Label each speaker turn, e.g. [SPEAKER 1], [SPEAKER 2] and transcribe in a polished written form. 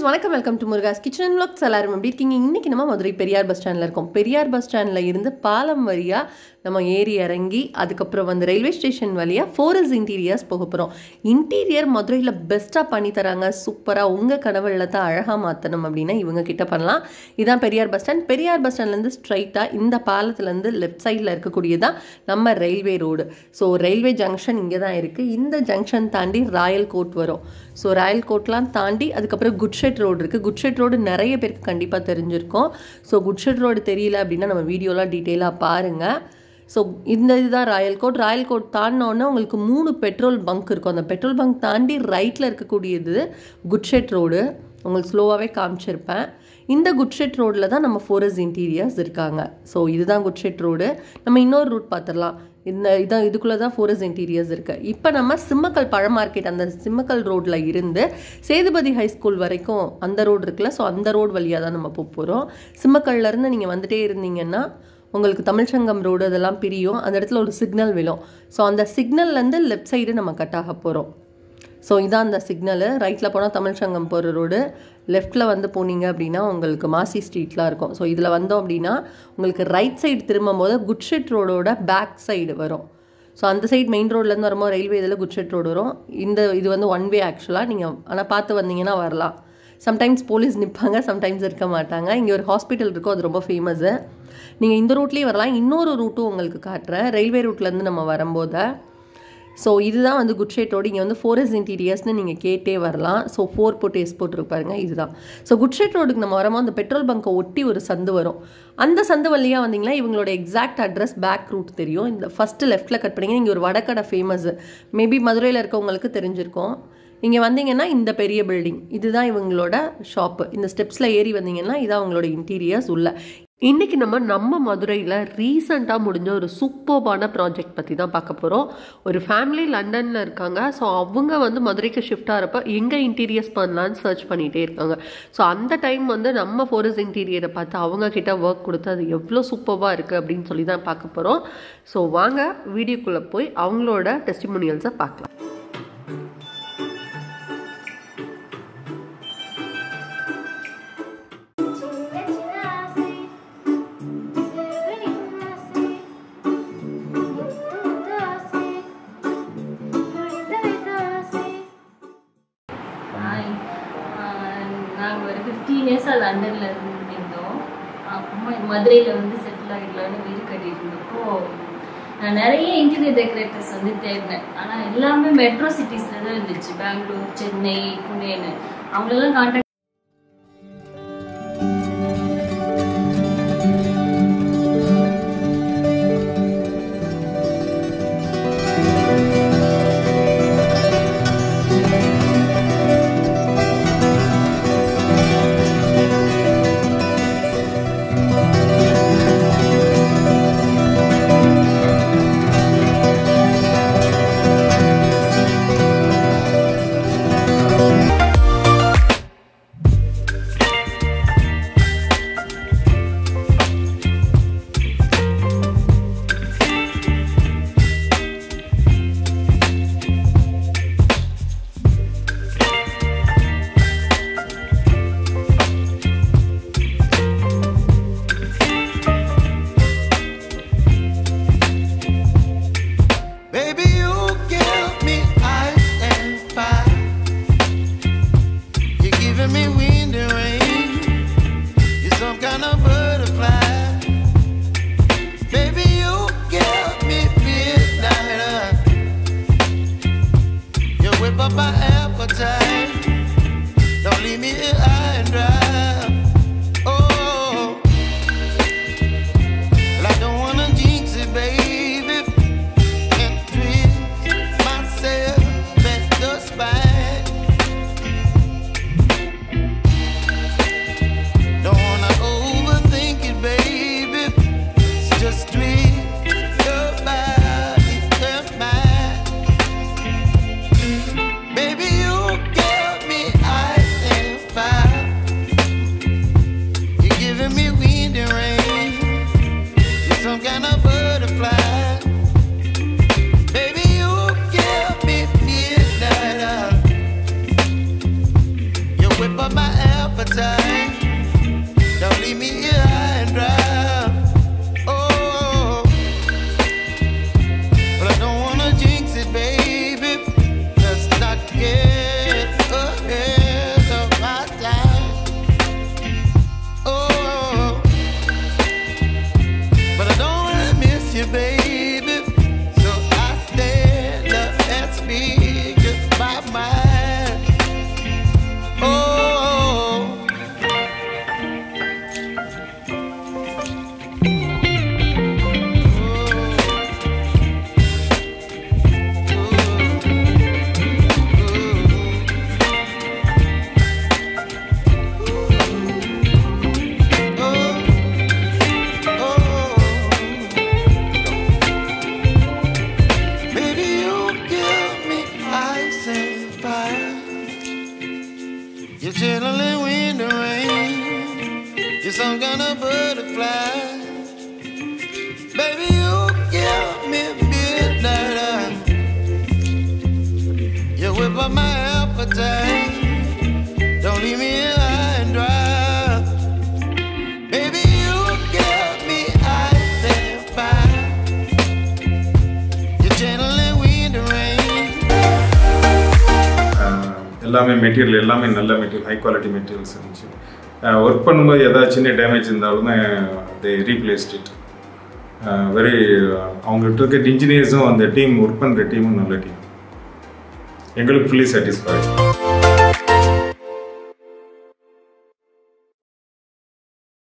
[SPEAKER 1] வணக்கம் welcome to Murugas kitchen vlogs எல்லாரும் எப்படி இருக்கீங்க இன்னைக்கு நம்ம மதுரை பெரியார் பஸ் ஸ்டாண்ட்ல இருக்கோம் பெரியார் பஸ் ஸ்டாண்ட்ல இருந்து பாலம் வழியா நம்ம ஏறி இறங்கி அதுக்கு அப்புறம் வந்து ரயில்வே ஸ்டேஷன் வழியா ஃபோரஸ் இன்டீரியர்ஸ் போக போறோம் இன்டீரியர் மதுரையில பெஸ்டா பண்ணி தராங்க சூப்பரா உங்க கனவுல தான் அழகா மாத்தணும் அப்படினா இவங்க கிட்ட பண்ணலாம் இதான் பெரியார் பஸ் ஸ்டாண்ட்ல இருந்து ஸ்ட்ரைட்டா இந்த பாலத்துல இருந்து லெஃப்ட் சைடுல இருக்க கூடியதா நம்ம railway road so railway junction இங்க தான் இருக்கு இந்த ஜங்ஷன் தாண்டி ராயல் கோட் வரும் சோ ராயல் கோட்லாம் தாண்டி அதுக்கு அப்புறம் குட்ஷெட் ரோடு இருக்கு குட்ஷெட் ரோடு நிறைய பேருக்கு கண்டிப்பா தெரிஞ்சிருக்கும் சோ குட்ஷெட் ரோடு தெரியல அப்படினா நம்ம வீடியோல டீடைலா பாருங்க சோ இந்த இதுதான் ராயல் கோட் தாண்டினோன்னா உங்களுக்கு 3 பெட்ரோல் பங்க் இருக்கும் அந்த பெட்ரோல் பங்க் தாண்டி ரைட்ல இருக்கக்கூடியது குட்ஷெட் ரோடு உங்களுக்கு ஸ்லோவாவே காமிச்சிருப்பேன் இந்த குட்ஷெட் ரோட்ல தான் நம்ம ஃபோரஸ் இன்டீரியர்ஸ் இருக்காங்க சோ இதுதான் குட்ஷெட் ரோடு நம்ம இன்னொரு ரூட் பார்த்துடலாம் இதுக்குள்ள தான் ஃபோரஸ் இன்டீரியர்ஸ் இருக்கு இப்போ நம்ம சிம்மக்கல் பழ மார்க்கெட் அந்த சிம்மக்கல் ரோட்ல இருந்து சேதுபதி ஹை ஸ்கூல் வரைக்கும் அந்த ரோடு இருக்குல்ல ஸோ அந்த ரோடு வழியாக தான் நம்ம போகிறோம் சிம்மக்கல்ல இருந்து நீங்கள் வந்துட்டே இருந்தீங்கன்னா உங்களுக்கு தமிழ்ச்சங்கம் ரோடு அதெல்லாம் பிரியும் அந்த இடத்துல ஒரு சிக்னல் விழும் ஸோ அந்த சிக்னல்லேருந்து லெஃப்ட் சைடு நம்ம கட் ஆக போகிறோம் ஸோ இதான் அந்த சிக்னலு ரைட்டில் போனால் தமிழ்ச்சங்கம் போகிற ரோடு லெஃப்ட்டில் வந்து போனீங்க அப்படின்னா உங்களுக்கு மாசி ஸ்ட்ரீட்லாம் இருக்கும் ஸோ இதில் வந்தோம் அப்படின்னா உங்களுக்கு ரைட் சைடு திரும்பும் போது குட்ஷெட் ரோடோட பேக் சைடு வரும் ஸோ அந்த சைடு மெயின் ரோட்லேருந்து வரும்போது ரயில்வே இதில் குட்ஷெட் ரோடு வரும் இது வந்து ஒன் வே ஆக்சுவலாக நீங்கள் ஆனால் பார்த்து வந்தீங்கன்னா வரலாம் சம்டைம்ஸ் போலீஸ் நிற்பாங்க சம்டைம்ஸ் இருக்க மாட்டாங்க இங்கே ஒரு ஹாஸ்பிட்டல் இருக்கும் அது ரொம்ப ஃபேமஸு நீங்கள் இந்த ரூட்லேயே வரலாம் இன்னொரு ரூட்டும் உங்களுக்கு காட்டுறேன் ரயில்வே ரூட்லேருந்து நம்ம வரும்போது ஸோ இதுதான் வந்து குட்ஷெட் ரோடு இங்கே வந்து ஃபோரஸ் இன்டீரியர்ஸ்னு நீங்கள் கேட்டே வரலாம் ஸோ 4 போட்டு எஸ் போட்டுருப்பாருங்க இதுதான் ஸோ குட்ஷெட் ரோடுக்கு நம்ம வரும்போது அந்த பெட்ரோல் பங்கை ஒட்டி ஒரு சந்து வரும் அந்த சந்து வழியாக வந்தீங்கன்னா இவங்களோட எக்ஸாக்ட் அட்ரஸ் பேக் ரூட் தெரியும் இந்த ஃபஸ்ட்டு லெஃப்ட்டில் கட் பண்ணிங்க இங்கே ஒரு வடக்கடை ஃபேமஸ் மேபி மதுரையில் இருக்கவங்களுக்கு தெரிஞ்சிருக்கும் இங்கே வந்தீங்கன்னா இந்த பெரிய பில்டிங் இதுதான் இவங்களோட ஷாப்பு இந்த ஸ்டெப்ஸில் ஏறி வந்தீங்கன்னா இதான் அவங்களோட இன்டீரியர்ஸ் உள்ள இன்றைக்கி நம்ம மதுரையில் ரீசெண்டாக முடிஞ்ச ஒரு சூப்பர்பான ப்ராஜெக்ட் பற்றி தான் பார்க்க போகிறோம் ஒரு ஃபேமிலி லண்டனில் இருக்காங்க ஸோ அவங்க வந்து மதுரைக்கு ஷிஃப்ட் ஆகிறப்ப எங்கே இன்டீரியர்ஸ் பண்ணலான்னு சர்ச் பண்ணிகிட்டே இருக்காங்க ஸோ அந்த டைம் வந்து நம்ம ஃபோரஸ் இன்டீரியரை பார்த்து அவங்கக்கிட்ட ஒர்க் கொடுத்து அது எவ்வளோ சூப்பராக இருக்குது அப்படின்னு சொல்லி தான் பார்க்க போகிறோம் ஸோ வாங்க வீடியோக்குள்ளே போய் அவங்களோட டெஸ்டிமோனியல்ஸை பார்க்கலாம்
[SPEAKER 2] நாங்கள் ஒரு 15 இயர்ஸாக லண்டனில் இருந்தோம் அப்புறமா மதுரையில் வந்து செட்டில் ஆகிடலான்னு வீடு கட்டிட்டு இருந்தப்போ நான் நிறைய இன்டீரியர் டெக்கரேட்டர்ஸ் வந்து தேடினேன் ஆனால் எல்லாமே மெட்ரோ சிட்டிஸில் தான் இருந்துச்சு பெங்களூர் சென்னை புனேன்னு அவங்களெல்லாம் contact
[SPEAKER 3] my appetite. Don't leave me here high and dry. Oh, well, I don't wanna jinx it, baby, and twist myself at the spine. Don't wanna overthink it, baby. It's just twist your body and mine. Baby, you give me ice and fire. You're giving me wind and rain. You're some kind of butterfly. Baby, you give me midnight. You whip up my ass. appetite. Don't leave me here high and dry. Oh, but I don't wanna jinx it, baby. Let's not get ahead of my time. Oh, but I don't wanna miss you, baby. So I stand up and speak just my mind. Oh, baby, you give me ice and fire. You're chilling wind and rain. You're some kind of butterfly. Baby, you give me midnight. You whip up my appetite. Don't leave me here high and dry. Baby, you give me ice and fire. You're channeling wind and rain.
[SPEAKER 4] எல்லாமே material எல்லாமே நல்ல material, high quality materials இருந்துச்சு. Work பண்ணும்போது ஏதாவது சின்ன damage இருந்தாலுமே தே replaced it. Very அவங்ககிட்ட இருக்க இன்ஜினியர்ஸும் அந்த டீம் ஒர்க் பண்ணுற டீமும் நல்ல டீம். எங்களுக்கு ஃபுல்லி சாட்டிஸ்ஃபைட்.